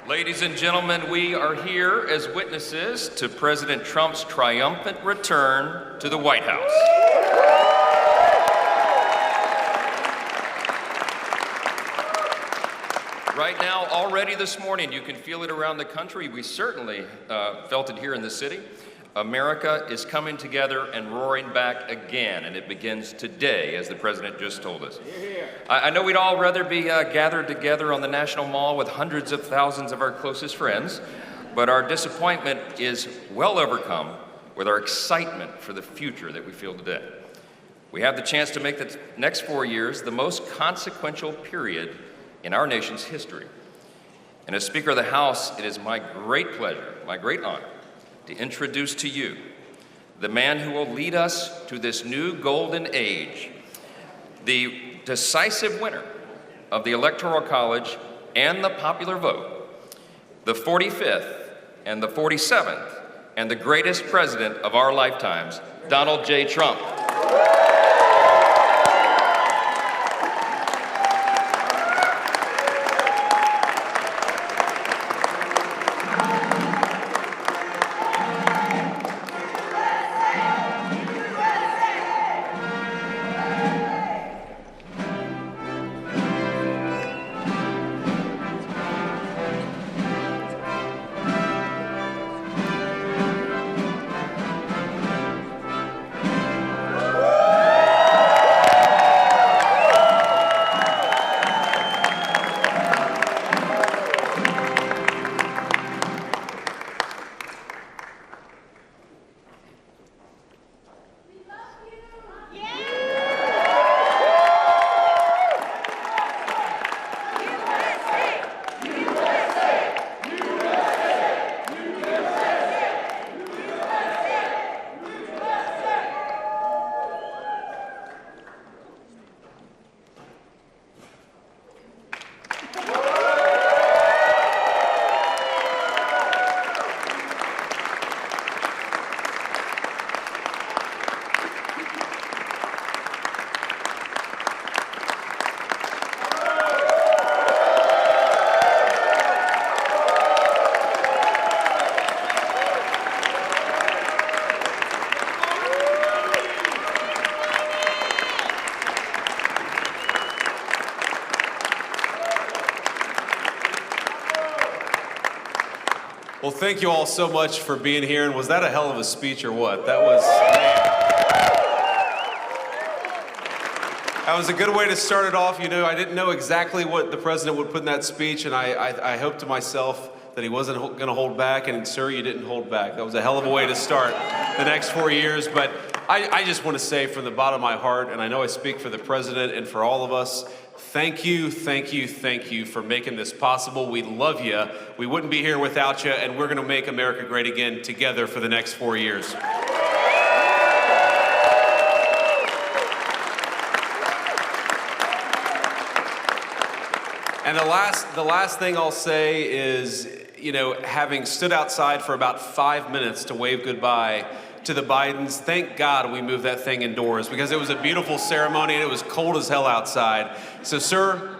Ladies and gentlemen, we are here as witnesses to President Trump's triumphant return to the White House. Right now, already this morning, you can feel it around the country. We certainly felt it here in the city. America is coming together and roaring back again, and it begins today, as the president just told us. I know we'd all rather be gathered together on the National Mall with hundreds of thousands of our closest friends, but our disappointment is well overcome with our excitement for the future that we feel today. We have the chance to make the next 4 years the most consequential period in our nation's history. And as Speaker of the House, it is my great pleasure, my great honor, to introduce to you the man who will lead us to this new golden age, the decisive winner of the Electoral College and the popular vote, the 45th and the 47th, and the greatest president of our lifetimes, Donald J. Trump. Well, thank you all so much for being here. And was that a hell of a speech or what? That was a good way to start it off. You know, I didn't know exactly what the president would put in that speech, and I hoped to myself that he wasn't going to hold back, and sir, you didn't hold back. That was a hell of a way to start the next 4 years. But I just want to say from the bottom of my heart, and I know I speak for the president and for all of us, thank you, thank you, thank you for making this possible. We love you. We wouldn't be here without you, and we're going to make America great again together for the next 4 years. And the last thing I'll say is, you know, having stood outside for about 5 minutes to wave goodbye to the Bidens, thank God we moved that thing indoors because it was a beautiful ceremony and it was cold as hell outside. So, sir,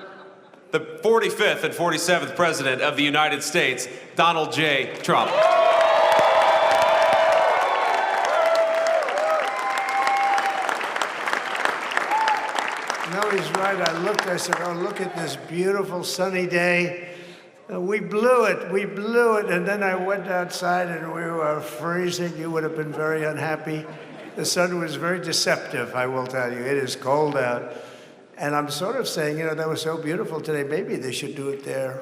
the 45th and 47th President of the United States, Donald J. Trump. No, he's right. I said, oh, look at this beautiful sunny day. We blew it, and then I went outside and we were freezing. You would have been very unhappy. The sun was very deceptive, I will tell you. It is cold out. And I'm sort of saying, you know, that was so beautiful today. Maybe they should do it there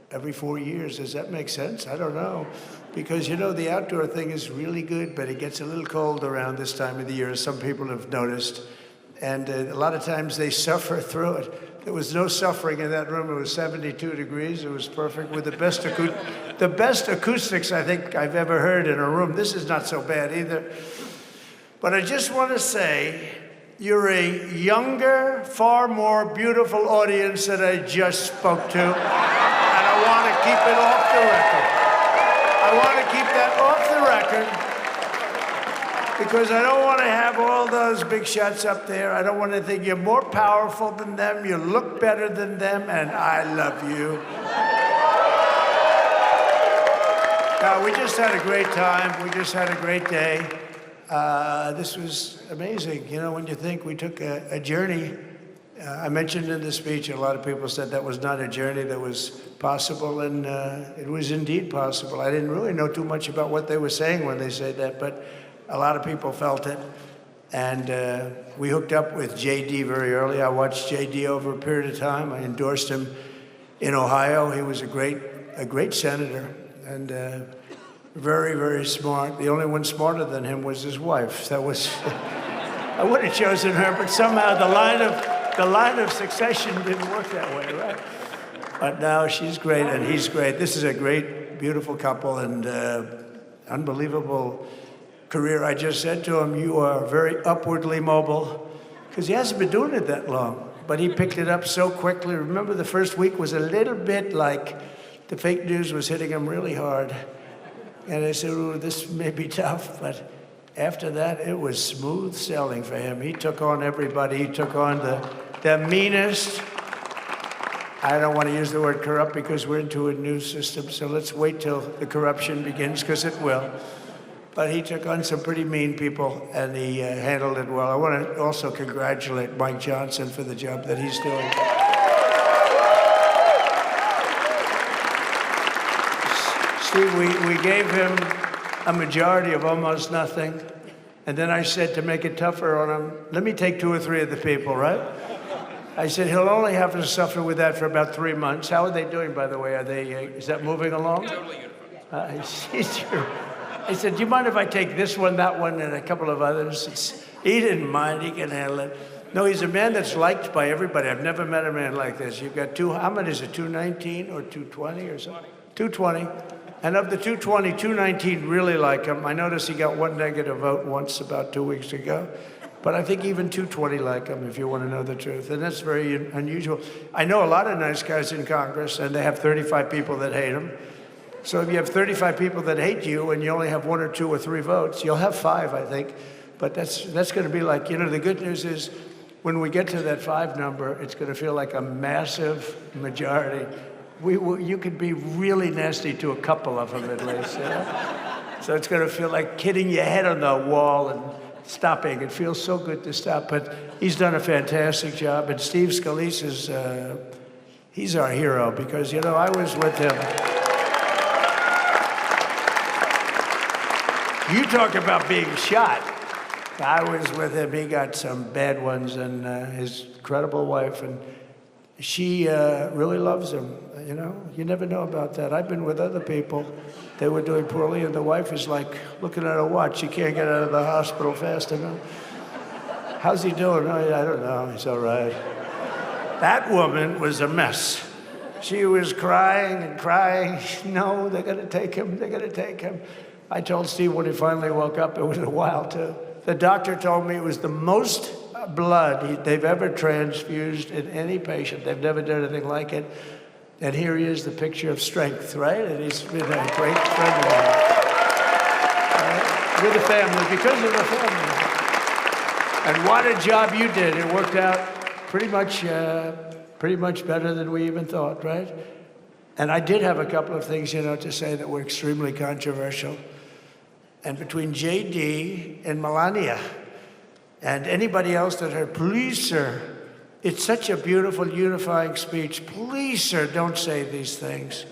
every 4 years. Does that make sense? I don't know. Because, you know, the outdoor thing is really good, but it gets a little cold around this time of the year, as some people have noticed. And a lot of times they suffer through it. There was no suffering in that room. It was 72 degrees. It was perfect with the best acoustics I think I've ever heard in a room. This is not so bad either. But I just want to say, you're a younger, far more beautiful audience than I just spoke to. And I want to keep it off the record. I want to keep that off the record. Because I don't want to have all those big shots up there. I don't want to think you're more powerful than them, you look better than them, and I love you. we just had a great time. We just had a great day. This was amazing. You know, when you think we took a journey, I mentioned in the speech, a lot of people said that was not a journey that was possible, and it was indeed possible. I didn't really know too much about what they were saying when they said that, but a lot of people felt it. And we hooked up with JD very early. I watched JD over a period of time. I endorsed him in Ohio. He was a great senator, and very, very smart. The only one smarter than him was his wife. That was, I would have chosen her, but somehow the line of succession didn't work that way, right? But now she's great and he's great. This is a great, beautiful couple and unbelievable career. I just said to him, you are very upwardly mobile, because he hasn't been doing it that long, but he picked it up so quickly. Remember, the first week was a little bit like the fake news was hitting him really hard. And I said, ooh, this may be tough, but after that, it was smooth sailing for him. He took on everybody. He took on the meanest. I don't want to use the word corrupt because we're into a new system, so let's wait till the corruption begins, because it will. But he took on some pretty mean people, and he handled it well. I want to also congratulate Mike Johnson for the job that he's doing. Steve, we gave him a majority of almost nothing, and then I said, to make it tougher on him, let me take 2 or 3 of the people, right? I said, he'll only have to suffer with that for about 3 months. How are they doing, by the way? Are they, is that moving along? Totally uniform. I said, do you mind if I take this one, that one, and a couple of others? He didn't mind. He can handle it. No, he's a man that's liked by everybody. I've never met a man like this. You've got how many is it, 219 or 220 or something? 220. And of the 220, 219 really like him. I noticed he got 1 negative vote once about 2 weeks ago. But I think even 220 like him, if you want to know the truth. And that's very unusual. I know a lot of nice guys in Congress, and they have 35 people that hate him. So if you have 35 people that hate you and you only have 1 or 2 or 3 votes, you'll have 5, I think. But that's going to be like, you know, the good news is when we get to that 5 number, it's going to feel like a massive majority. You could be really nasty to a couple of them at least. You know? So it's going to feel like hitting your head on the wall and stopping. It feels so good to stop. But he's done a fantastic job. And Steve Scalise is, he's our hero because, you know, I was with him. You talk about being shot. I was with him. He got some bad ones, and his incredible wife, and she really loves him. You know, you never know about that. I've been with other people. They were doing poorly, and the wife is like looking at a watch. She can't get out of the hospital fast enough. How's he doing? Oh, I don't know. He's all right. That woman was a mess. She was crying and crying. No, they're going to take him. They're going to take him. I told Steve when he finally woke up, it was a while too. The doctor told me it was the most blood they've ever transfused in any patient. They've never done anything like it. And here he is, the picture of strength, right? And he's been a great friend of mine. With the family, because of the family. And what a job you did. It worked out pretty much better than we even thought, right? And I did have a couple of things, you know, to say that were extremely controversial. And between JD and Melania and anybody else that heard, please, sir, it's such a beautiful, unifying speech. Please, sir, don't say these things.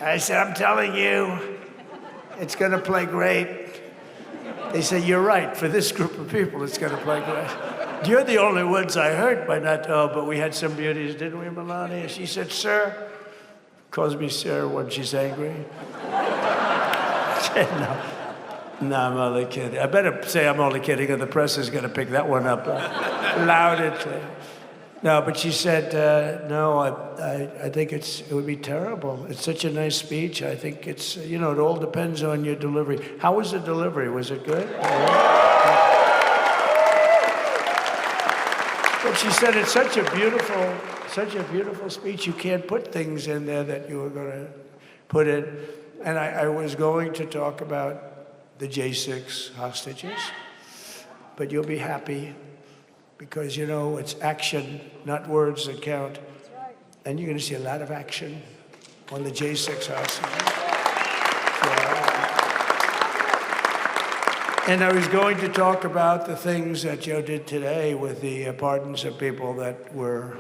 I said, I'm telling you, it's going to play great. They said, you're right. For this group of people, it's going to play great. You're the only ones I heard by not, oh, but we had some beauties, didn't we, Melania? She said, sir, calls me sir when she's angry. No, I'm only kidding. I better say I'm only kidding, or the press is going to pick that one up loud and clear. No, but she said, no, I think it would be terrible. It's such a nice speech. I think it's, you know, it all depends on your delivery. How was the delivery? Was it good? But she said it's such a beautiful speech. You can't put things in there that you were going to put in. And I was going to talk about the J6 hostages, but you'll be happy because, you know, it's action, not words that count. And you're going to see a lot of action on the J6 hostages. And I was going to talk about the things that Joe did today with the pardons of people that were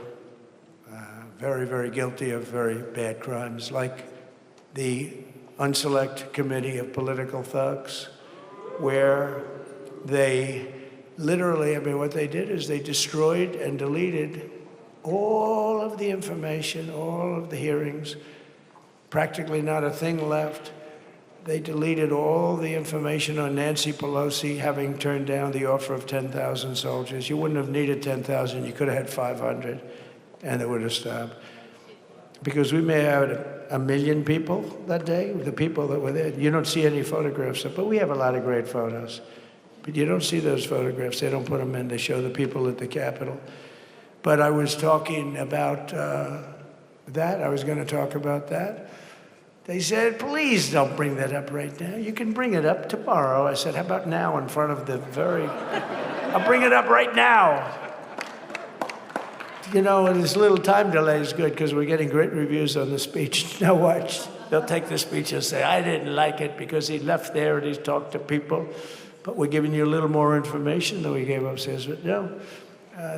very, very guilty of very bad crimes, like the Unselect Committee of Political Thugs, where they literally, I mean, what they did is they destroyed and deleted all of the information, all of the hearings, practically not a thing left. They deleted all the information on Nancy Pelosi having turned down the offer of 10,000 soldiers. You wouldn't have needed 10,000, you could have had 500, and it would have stopped. Because we may have had 1 million people that day, the people that were there. You don't see any photographs, but we have a lot of great photos. But you don't see those photographs, they don't put them in, they show the people at the Capitol. But I was talking about that, I was gonna talk about that. They said, please don't bring that up right now. You can bring it up tomorrow. I said, how about now in front of the I'll bring it up right now. You know, this little time delay is good because we're getting great reviews on the speech. Now watch, they'll take the speech and say, I didn't like it because he left there and he talked to people, but we're giving you a little more information than we gave upstairs. But no,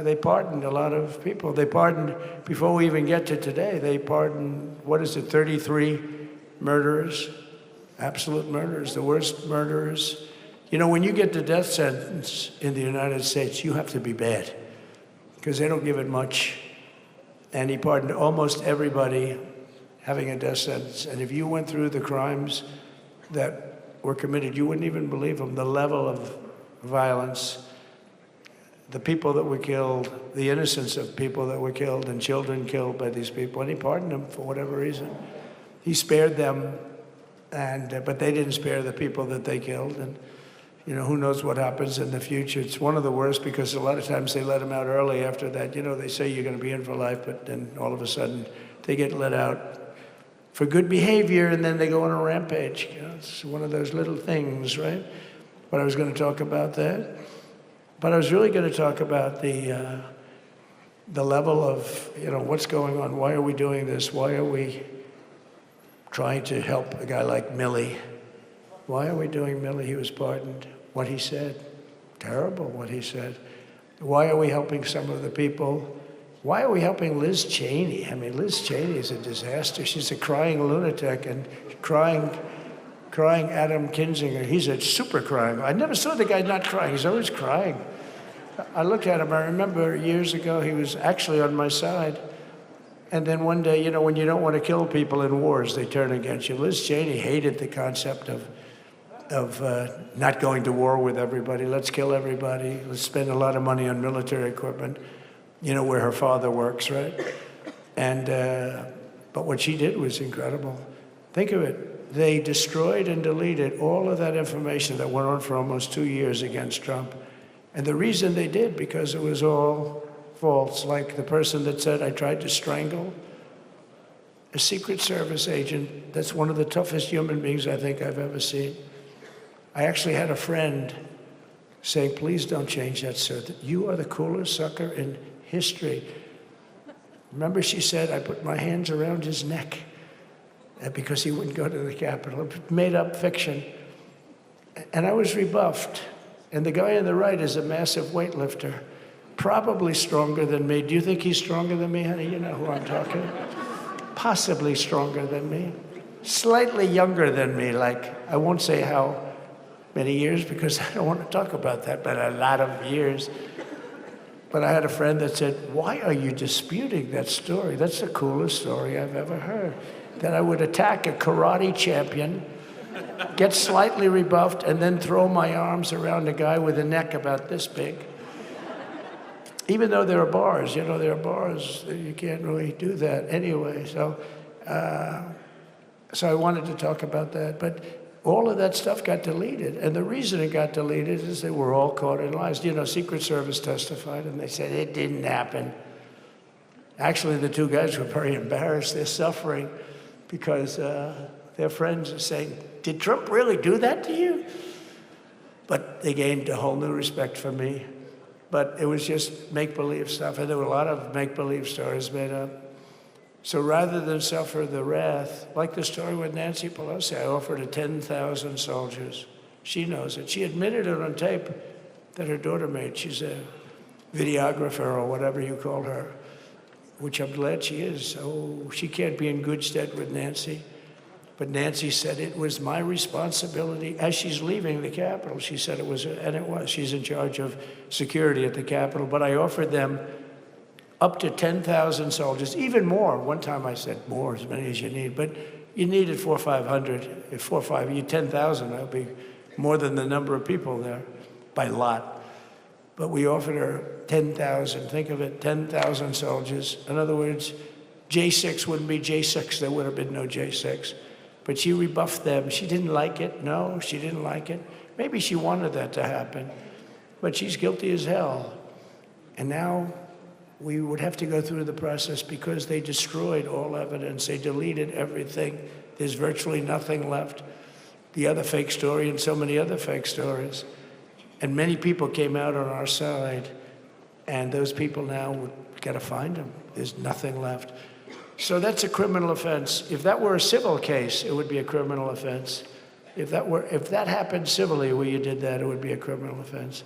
they pardoned a lot of people. They pardoned, before we even get to today, they pardoned, 33 murderers, absolute murderers, the worst murderers. You know, when you get the death sentence in the United States, you have to be bad because they don't give it much. And he pardoned almost everybody having a death sentence. And if you went through the crimes that were committed, you wouldn't even believe them. The level of violence, the people that were killed, the innocence of people that were killed and children killed by these people. And he pardoned them for whatever reason. He spared them, but they didn't spare the people that they killed. And, you know, who knows what happens in the future. It's one of the worst because a lot of times they let them out early after that. You know, they say you're going to be in for life, but then all of a sudden they get let out for good behavior and then they go on a rampage. You know, it's one of those little things, right? But I was going to talk about that. But I was really going to talk about the level of, you know, what's going on. Why are we doing this? Why are we trying to help a guy like Milley? Why are we doing Milley? He was pardoned. What he said, terrible what he said. Why are we helping some of the people? Why are we helping Liz Cheney? I mean, Liz Cheney is a disaster. She's a crying lunatic and crying Adam Kinzinger. He's a super crying. I never saw the guy not crying. He's always crying. I looked at him. I remember years ago, he was actually on my side. And then one day, you know, when you don't want to kill people in wars, they turn against you. Liz Cheney hated the concept of not going to war with everybody. Let's kill everybody. Let's spend a lot of money on military equipment, you know, where her father works, right? And, but what she did was incredible. Think of it. They destroyed and deleted all of that information that went on for almost 2 years against Trump. And the reason they did, because it was all false, like the person that said, I tried to strangle a Secret Service agent. That's one of the toughest human beings I think I've ever seen. I actually had a friend saying, please don't change that, sir. You are the coolest sucker in history. Remember she said, I put my hands around his neck because he wouldn't go to the Capitol. Made up fiction. And I was rebuffed. And the guy on the right is a massive weightlifter. Probably stronger than me. Do you think he's stronger than me, honey? You know who I'm talking about. Possibly stronger than me. Slightly younger than me, like, I won't say how many years because I don't want to talk about that, but a lot of years. But I had a friend that said, why are you disputing that story? That's the coolest story I've ever heard. That I would attack a karate champion, get slightly rebuffed, and then throw my arms around a guy with a neck about this big. Even though there are bars, you know, there are bars, you can't really do that anyway. So I wanted to talk about that. But all of that stuff got deleted. And the reason it got deleted is they were all caught in lies. You know, Secret Service testified, and they said it didn't happen. Actually, the two guys were very embarrassed. They're suffering because their friends are saying, did Trump really do that to you? But they gained a whole new respect for me. But it was just make-believe stuff, and there were a lot of make-believe stories made up. So rather than suffer the wrath, like the story with Nancy Pelosi, I offered her 10,000 soldiers. She knows it. She admitted it on tape that her daughter made. She's a videographer or whatever you call her, which I'm glad she is. So she can't be in good stead with Nancy. But Nancy said it was my responsibility as she's leaving the Capitol. She said it was, and it was. She's in charge of security at the Capitol. But I offered them up to 10,000 soldiers, even more. One time I said more, as many as you need, but you needed 400 or 500. If 4 or 5, you 10,000, that would be more than the number of people there by lot. But we offered her 10,000. Think of it, 10,000 soldiers. In other words, J6 wouldn't be J6. There would have been no J6. But she rebuffed them. She didn't like it. No, she didn't like it. Maybe she wanted that to happen, but she's guilty as hell. And now we would have to go through the process because they destroyed all evidence. They deleted everything. There's virtually nothing left. The other fake story and so many other fake stories. And many people came out on our side, and those people now, we've got to find them. There's nothing left. So that's a criminal offense. If that were a civil case, it would be a criminal offense. If that happened civilly where you did that, it would be a criminal offense.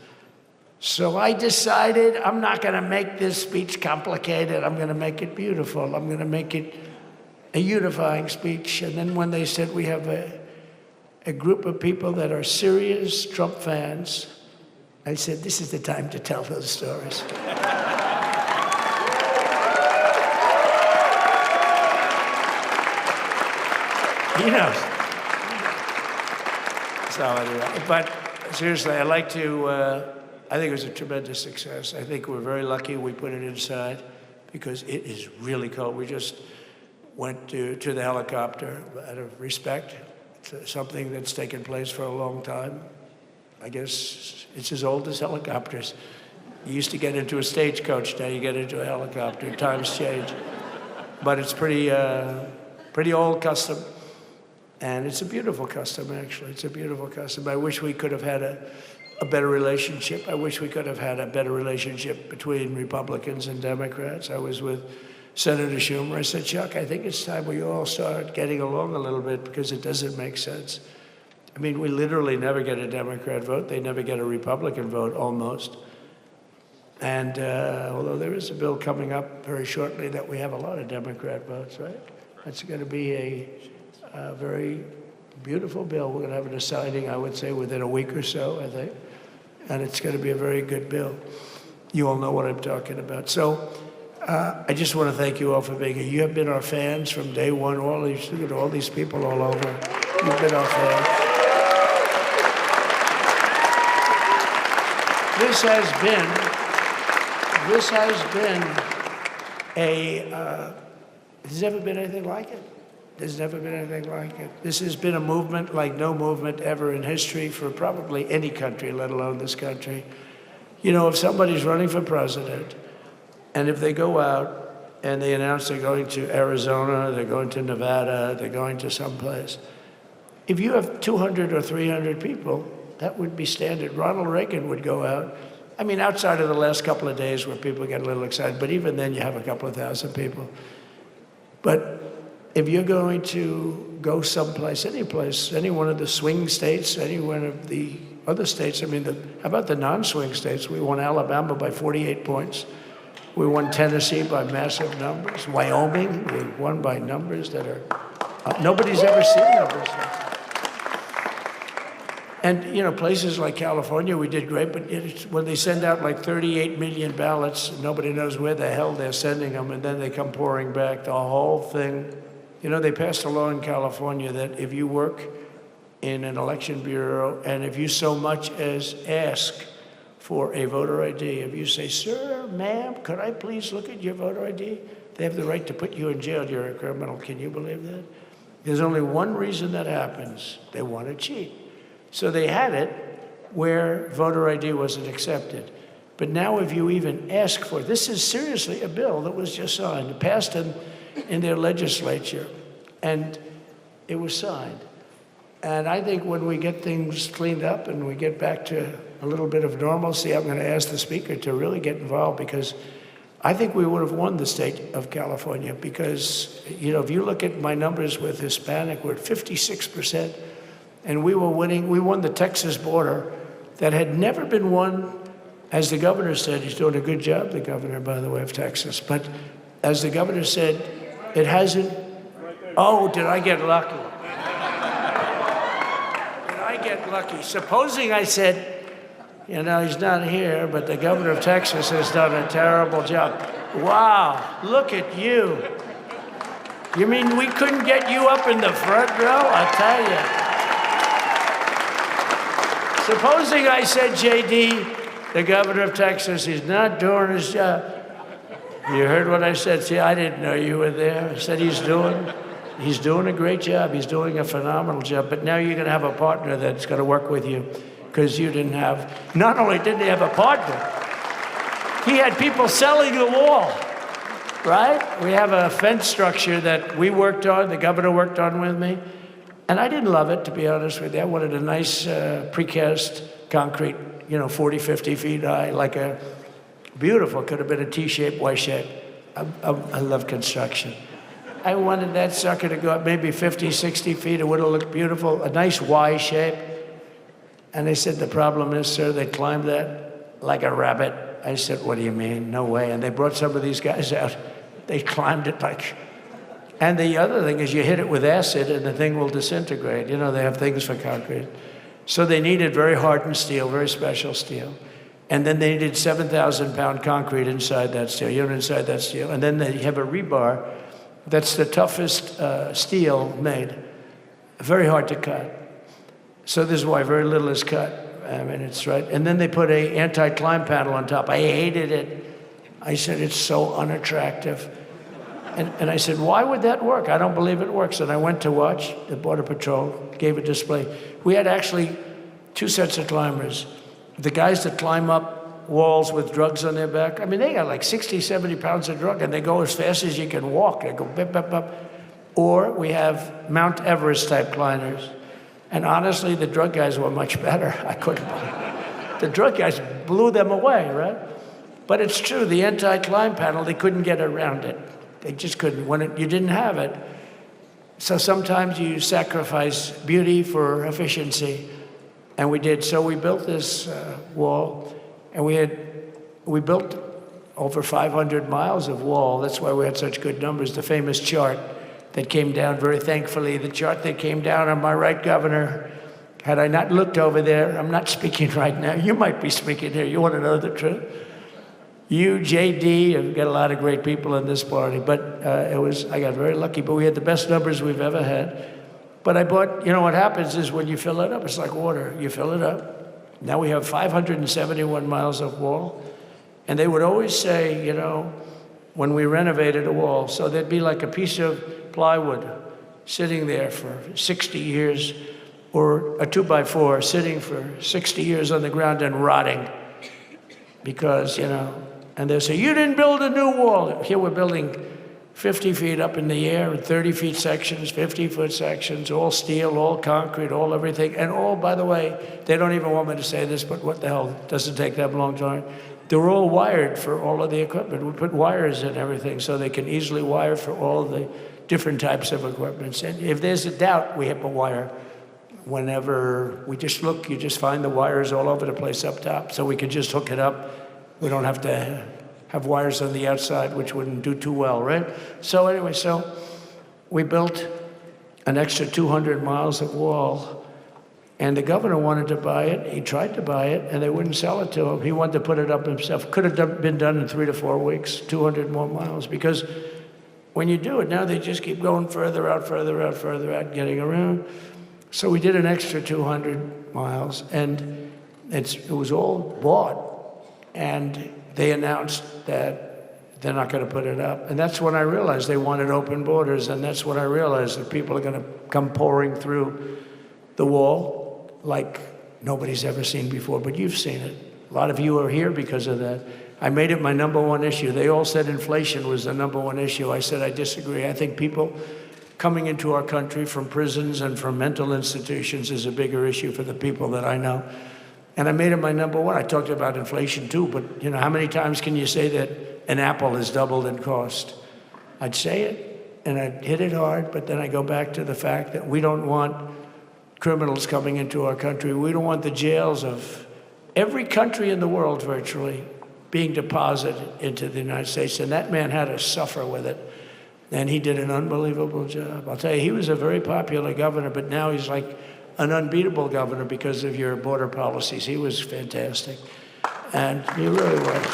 So I decided I'm not going to make this speech complicated. I'm going to make it beautiful. I'm going to make it a unifying speech. And then when they said we have a group of people that are serious Trump fans, I said, this is the time to tell those stories. He knows. So anyway, but seriously, I'd like to, I think it was a tremendous success. I think we're very lucky we put it inside because it is really cold. We just went to the helicopter out of respect to something that's taken place for a long time. I guess it's as old as helicopters. You used to get into a stagecoach, now you get into a helicopter. Times change. But it's pretty old custom. And it's a beautiful custom, actually. It's a beautiful custom. I wish we could have had a better relationship. I wish we could have had a better relationship between Republicans and Democrats. I was with Senator Schumer. I said, Chuck, I think it's time we all start getting along a little bit because it doesn't make sense. I mean, we literally never get a Democrat vote. They never get a Republican vote, almost. And although there is a bill coming up very shortly that we have a lot of Democrat votes, right? That's going to be a very beautiful bill. We're going to have a signing, I would say, within a week or so, I think. And it's going to be a very good bill. You all know what I'm talking about. So I just want to thank you all for being here. You have been our fans from day one. All these people all over. You've been our fans. This has been there's never been anything like it. There's never been anything like it. This has been a movement like no movement ever in history for probably any country, let alone this country. You know, if somebody's running for president, and if they go out and they announce they're going to Arizona, they're going to Nevada, they're going to someplace, if you have 200 or 300 people, that would be standard. Ronald Reagan would go out. I mean, outside of the last couple of days where people get a little excited, but even then you have a couple of thousand people. But if you're going to go someplace, any place, any one of the swing states, any one of the other states, I mean, how about the non-swing states? We won Alabama by 48 points. We won Tennessee by massive numbers. Wyoming, we won by numbers that are, nobody's ever seen numbers like that. And, you know, places like California, we did great, but when they send out like 38 million ballots, nobody knows where the hell they're sending them, and then they come pouring back, the whole thing. You know, they passed a law in California that if you work in an election bureau and if you so much as ask for a voter ID, if you say, sir, ma'am, could I please look at your voter ID? They have the right to put you in jail. You're a criminal. Can you believe that? There's only one reason that happens. They want to cheat. So they had it where voter ID wasn't accepted. But now if you even ask for it, this is seriously a bill that was just signed, passed in their legislature, and it was signed. And I think when we get things cleaned up and we get back to a little bit of normalcy, I'm going to ask the speaker to really get involved because I think we would have won the state of California because, if you look at my numbers with Hispanic, we're at 56%. And we won the Texas border that had never been won. As the governor said, he's doing a good job, the governor, by the way, of Texas. But as the governor said, it hasn't. Oh, did I get lucky? Did I get lucky? Supposing I said, he's not here, but the governor of Texas has done a terrible job. Wow, look at you. You mean we couldn't get you up in the front row? I tell you. Supposing I said, JD, the governor of Texas, he's not doing his job. You heard what I said. See, I didn't know you were there. I said he's doing a great job. He's doing a phenomenal job. But now you're going to have a partner that's going to work with you because you didn't have, not only didn't he have a partner, he had people selling the wall, right? We have a fence structure that we worked on, the governor worked on with me. And I didn't love it, to be honest with you. I wanted a nice precast concrete, 40, 50 feet high, like a beautiful, could have been a T-shape, Y-shape. I love construction. I wanted that sucker to go up maybe 50, 60 feet. It would have looked beautiful, a nice Y shape. And they said, the problem is, sir, they climbed that like a rabbit. I said, what do you mean? No way. And they brought some of these guys out. They climbed it like... And the other thing is you hit it with acid and the thing will disintegrate. They have things for concrete. So they needed very hardened steel, very special steel. And then they needed 7,000-pound concrete inside that steel, inside that steel. And then they have a rebar that's the toughest steel made. Very hard to cut. So this is why very little is cut. I mean, it's right. And then they put a anti-climb panel on top. I hated it. I said, it's so unattractive. And I said, why would that work? I don't believe it works. And I went to watch the Border Patrol, gave a display. We had actually two sets of climbers. The guys that climb up walls with drugs on their back, I mean, they got like 60, 70 pounds of drug, and they go as fast as you can walk. They go bip, bip, bip. Or we have Mount Everest-type climbers. And honestly, the drug guys were much better. I couldn't believe it. The drug guys blew them away, right? But it's true, the anti-climb panel, they couldn't get around it. They just couldn't. You didn't have it. So sometimes you sacrifice beauty for efficiency. And we did. So we built this wall, and we built over 500 miles of wall. That's why we had such good numbers. The famous chart that came down, very thankfully, the chart that came down on my right, Governor. Had I not looked over there, I'm not speaking right now. You might be speaking here. You want to know the truth? You, JD, have got a lot of great people in this party, but I got very lucky, but we had the best numbers we've ever had. But I bought, what happens is when you fill it up, it's like water. You fill it up. Now we have 571 miles of wall. And they would always say, when we renovated a wall, so there'd be like a piece of plywood sitting there for 60 years, or a 2x4 sitting for 60 years on the ground and rotting. Because, and they say, you didn't build a new wall. Here we're building 50 feet up in the air, 30 feet sections, 50-foot sections, all steel, all concrete, all everything. And all, by the way, they don't even want me to say this, but what the hell, doesn't take that long time. They're all wired for all of the equipment. We put wires in everything so they can easily wire for all the different types of equipment. And if there's a doubt, we have a wire. Whenever we just look, you just find the wires all over the place up top, so we can just hook it up. We don't have to have wires on the outside, which wouldn't do too well, right? So anyway, we built an extra 200 miles of wall, and the governor wanted to buy it. He tried to buy it, and they wouldn't sell it to him. He wanted to put it up himself. Could have been done in 3 to 4 weeks, 200 more miles, because when you do it now, they just keep going further out, getting around. So we did an extra 200 miles, and it was all bought. And they announced that they're not going to put it up. And that's when I realized they wanted open borders, and that's when I realized that people are going to come pouring through the wall like nobody's ever seen before. But you've seen it. A lot of you are here because of that. I made it my #1 issue. They all said inflation was the #1 issue. I said I disagree. I think people coming into our country from prisons and from mental institutions is a bigger issue for the people that I know. And I made it my number one. I talked about inflation too, but how many times can you say that an apple has doubled in cost? I'd say it, and I'd hit it hard, but then I go back to the fact that we don't want criminals coming into our country. We don't want the jails of every country in the world virtually being deposited into the United States. And that man had to suffer with it. And he did an unbelievable job. I'll tell you, he was a very popular governor, but now he's like an unbeatable governor because of your border policies. He was fantastic. And he really was.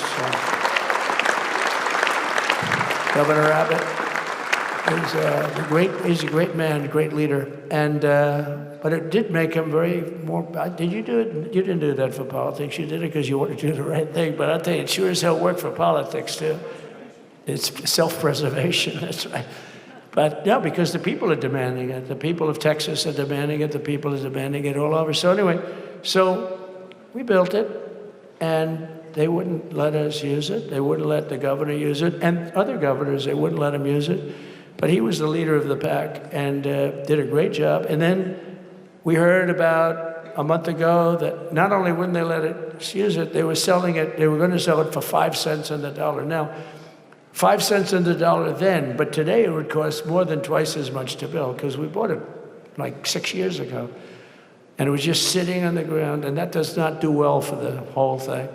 Governor Abbott he's a great man, a great leader. And, but it did make him did you do it? You didn't do that for politics. You did it because you wanted to do the right thing. But I'll tell you, it sure as hell worked for politics too. It's self-preservation, that's right. But no, because the people are demanding it. The people of Texas are demanding it. The people are demanding it all over. So anyway, we built it, and they wouldn't let us use it. They wouldn't let the governor use it. And other governors, they wouldn't let him use it. But he was the leader of the pack and did a great job. And then we heard about a month ago that not only wouldn't they let us use it, they were going to sell it for 5 cents on the dollar. Now, 5 cents on the dollar then, but today it would cost more than twice as much to build because we bought it like 6 years ago. And it was just sitting on the ground, and that does not do well for the whole thing.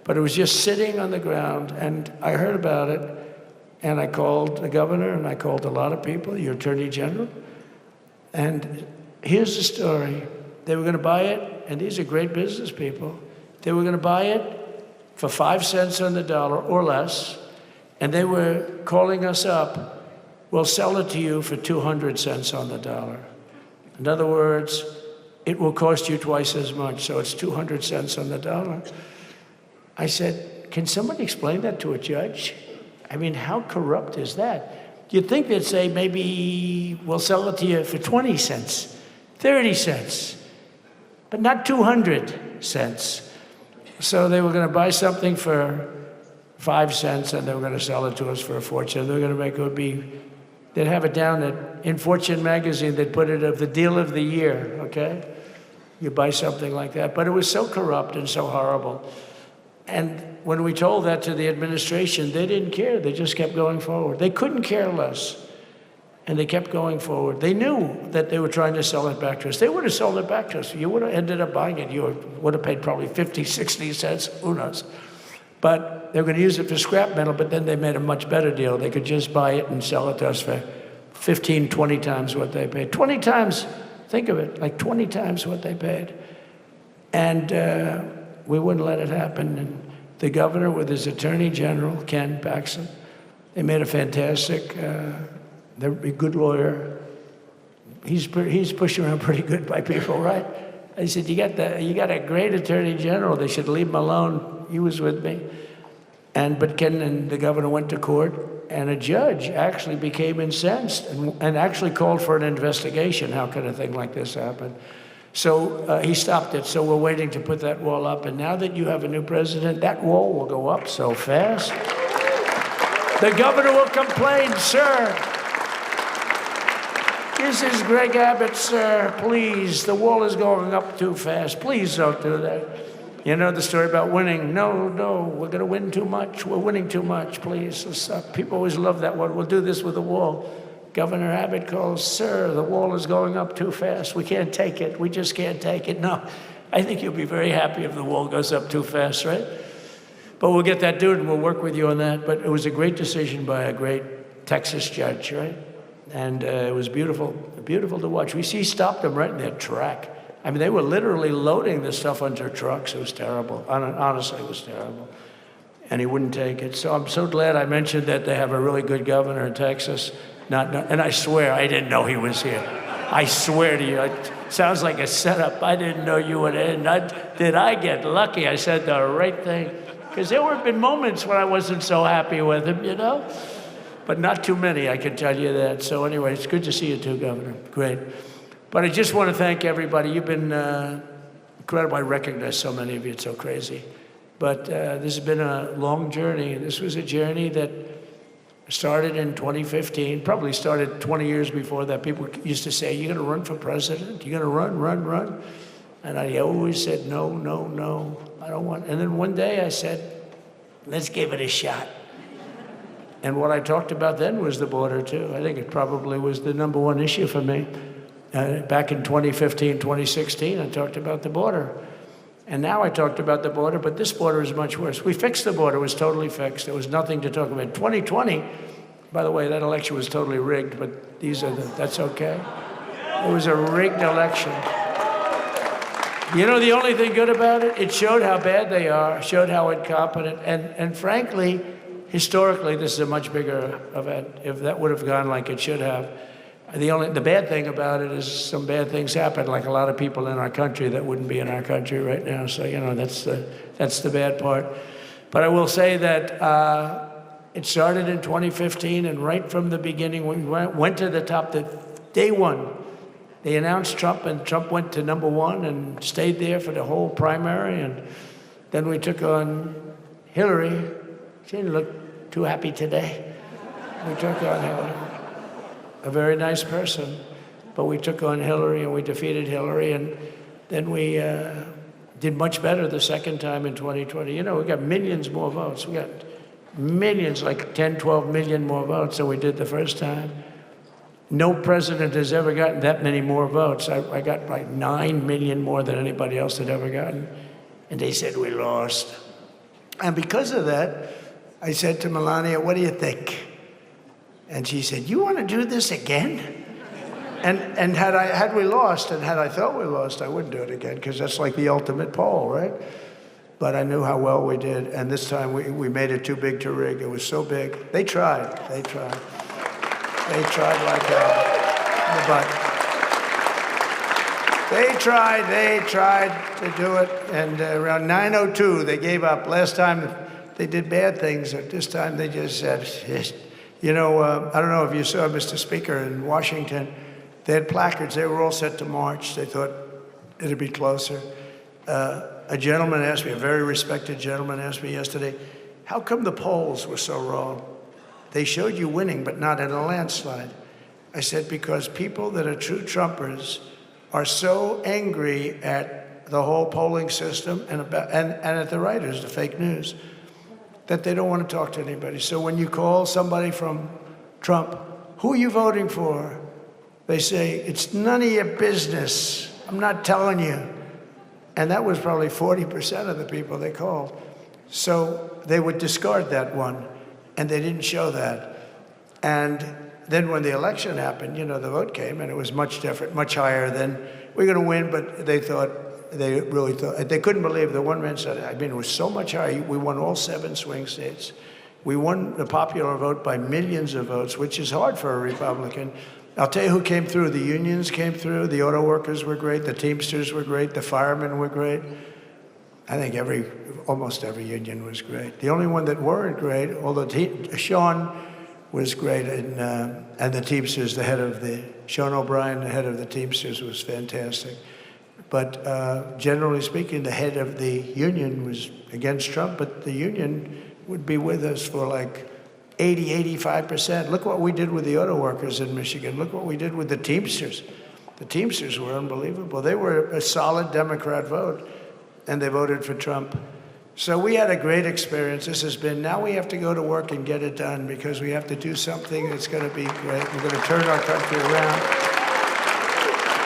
But it was just sitting on the ground, and I heard about it, and I called the governor, and I called a lot of people, your attorney general. And here's the story. They were going to buy it, and these are great business people. They were going to buy it for 5 cents on the dollar or less. And they were calling us up, we'll sell it to you for 200 cents on the dollar. In other words, it will cost you twice as much, so it's 200 cents on the dollar. I said, can somebody explain that to a judge? I mean, how corrupt is that? You'd think they'd say, maybe we'll sell it to you for 20 cents, 30 cents, but not 200 cents. So they were going to buy something for 5 cents, and they were going to sell it to us for a fortune. They were going to make they'd have it down in Fortune magazine, they'd put it of the deal of the year, okay? You buy something like that. But it was so corrupt and so horrible. And when we told that to the administration, they didn't care. They just kept going forward. They couldn't care less. And they kept going forward. They knew that they were trying to sell it back to us. They would have sold it back to us. You would have ended up buying it. You would have paid probably 50, 60 cents, who knows. But they were going to use it for scrap metal, but then they made a much better deal. They could just buy it and sell it to us for 15, 20 times what they paid. 20 times, think of it, like 20 times what they paid. And we wouldn't let it happen. And the governor with his attorney general, Ken Paxton, they made a fantastic, they're a good lawyer. He's pushed around pretty good by people, right? I said, you got a great attorney general. They should leave him alone. He was with me. But Ken and the governor went to court, and a judge actually became incensed and actually called for an investigation. How could a thing like this happen? So he stopped it. So we're waiting to put that wall up. And now that you have a new president, that wall will go up so fast. The governor will complain, sir. This is Greg Abbott, sir. Please, the wall is going up too fast. Please don't do that. You know the story about winning. No, we're going to win too much. We're winning too much, please. People always love that one. We'll do this with the wall. Governor Abbott calls, sir, the wall is going up too fast. We can't take it. We just can't take it. No, I think you'll be very happy if the wall goes up too fast, right? But we'll get that dude and we'll work with you on that. But it was a great decision by a great Texas judge, right? And it was beautiful to watch. He stopped them right in their track. I mean, they were literally loading this stuff onto trucks. It was terrible. Honestly, it was terrible. And he wouldn't take it. So I'm so glad I mentioned that they have a really good governor in Texas. And I swear, I didn't know he was here. I swear to you, it sounds like a setup. I didn't know you would end. Did I get lucky? I said the right thing. Because there have been moments when I wasn't so happy with him, you know? But not too many, I can tell you that. So anyway, it's good to see you too, Governor. Great. But I just want to thank everybody. You've been incredible. I recognize so many of you. It's so crazy. But this has been a long journey. This was a journey that started in 2015, probably started 20 years before that. People used to say, you're going to run for president? You're going to run? And I always said, no, no, no, I don't want. And then one day I said, let's give it a shot. And what I talked about then was the border, too. I think it probably was the number one issue for me. Back in 2015, 2016, I talked about the border. And now I talked about the border, but this border is much worse. We fixed the border, it was totally fixed. There was nothing to talk about. 2020, by the way, that election was totally rigged, but that's okay. It was a rigged election. You know the only thing good about it? It showed how bad they are, showed how incompetent, and frankly, historically, this is a much bigger event. If that would have gone like it should have. The bad thing about it is some bad things happen, like a lot of people in our country that wouldn't be in our country right now. So, you know, that's the bad part. But I will say that it started in 2015, and right from the beginning, we went to the top. Day one, they announced Trump, and Trump went to number one and stayed there for the whole primary. And then we took on Hillary. She didn't look too happy today. We took on Hillary, a very nice person, but we took on Hillary and we defeated Hillary, and then we did much better the second time in 2020. You know, we got millions more votes. We got millions, like 10, 12 million more votes than we did the first time. No president has ever gotten that many more votes. I got like 9 million more than anybody else had ever gotten, and they said we lost. And because of that, I said to Melania, what do you think? And she said, you want to do this again? And had we lost, and had I thought we lost, I wouldn't do it again, because that's like the ultimate poll, right? But I knew how well we did, and this time we made it too big to rig. It was so big. They tried. They tried like hell. But they tried to do it, and around 9:02, they gave up. Last time, they did bad things. This time, they just said, you know, I don't know if you saw, Mr. Speaker, in Washington, they had placards. They were all set to march. They thought it'd be closer. A gentleman asked me, a very respected gentleman asked me yesterday, how come the polls were so wrong? They showed you winning, but not in a landslide. I said, because people that are true Trumpers are so angry at the whole polling system and at the writers, the fake news, that they don't want to talk to anybody. So when you call somebody from Trump, who are you voting for? They say, it's none of your business. I'm not telling you. And that was probably 40% of the people they called. So they would discard that one, and they didn't show that. And then when the election happened, you know, the vote came, and it was much different, much higher than, we're going to win, but they really thought, they couldn't believe, the one man said, I mean, it was so much higher. We won all 7 swing states. We won the popular vote by millions of votes, which is hard for a Republican. I'll tell you who came through. The unions came through. The auto workers were great. The Teamsters were great. The firemen were great. I think almost every union was great. The only one that weren't great, although Sean was great, and the Teamsters, Sean O'Brien, the head of the Teamsters, was fantastic. But generally speaking, the head of the union was against Trump, but the union would be with us for like 80, 85%. Look what we did with the auto workers in Michigan. Look what we did with the Teamsters. The Teamsters were unbelievable. They were a solid Democrat vote, and they voted for Trump. So we had a great experience. This has been, now we have to go to work and get it done, because we have to do something that's going to be great. We're going to turn our country around,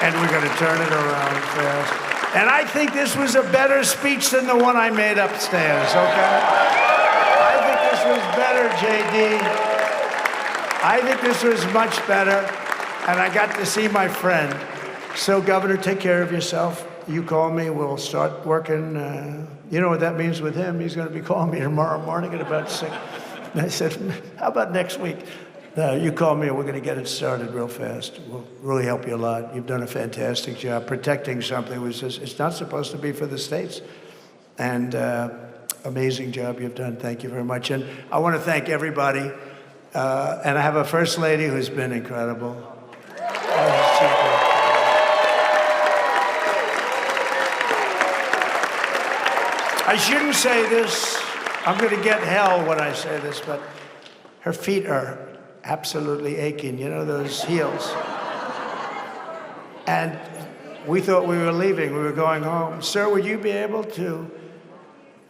and we're going to turn it around fast. And I think this was a better speech than the one I made upstairs, okay? I think this was better, JD. I think this was much better, and I got to see my friend. So, Governor, take care of yourself. You call me, we'll start working. You know what that means with him? He's going to be calling me tomorrow morning at about 6. And I said, how about next week? You call me and we're going to get it started real fast. We'll really help you a lot. You've done a fantastic job. Protecting something was just, it's not supposed to be for the states. And amazing job you've done. Thank you very much. And I want to thank everybody. And I have a First Lady who's been incredible. I shouldn't say this. I'm going to get hell when I say this, but her feet are absolutely aching. You know, those heels. And we thought we were leaving. We were going home. Sir, would you be able to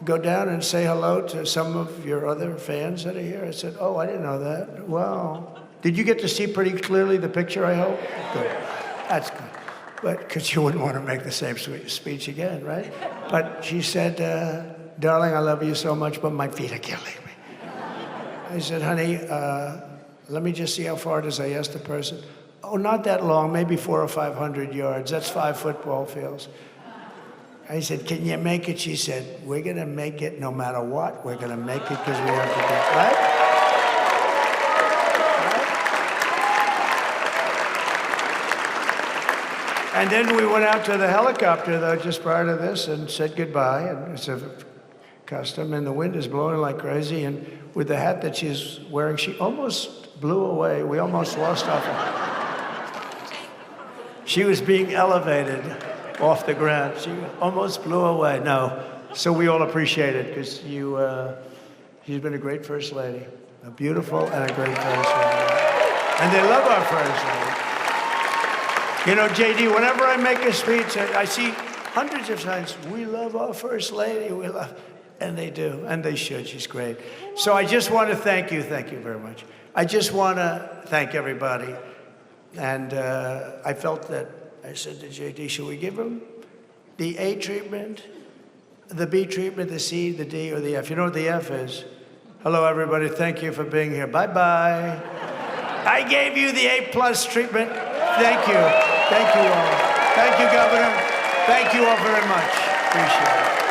go down and say hello to some of your other fans that are here? I said, oh, I didn't know that. Wow. Did you get to see pretty clearly the picture, I hope? Good. That's good. But because you wouldn't want to make the same speech again, right? But she said, darling, I love you so much, but my feet are killing me. I said, honey, let me just see how far it is. I asked the person. Oh, not that long, maybe 400 or 500 yards. That's 5 football fields. I said, can you make it? She said, we're going to make it no matter what. We're going to make it because we have to do it, right? And then we went out to the helicopter, though, just prior to this, and said goodbye. And it's a custom, and the wind is blowing like crazy. And with the hat that she's wearing, she almost blew away. We almost lost her. She was being elevated off the ground. She almost blew away. No. So we all appreciate it, because she's been a great First Lady. A beautiful and a great First Lady. And they love our First Lady. You know, JD, whenever I make a speech, I see hundreds of times, we love our First Lady, we love, and they do, and they should, she's great. So I just want to thank you very much. I just want to thank everybody. And I felt that, I said to JD, should we give him the A treatment, the B treatment, the C, the D, or the F? You know what the F is? Hello, everybody, thank you for being here. Bye-bye. I gave you the A+ treatment. Thank you. Thank you all. Thank you, Governor. Thank you all very much. Appreciate it.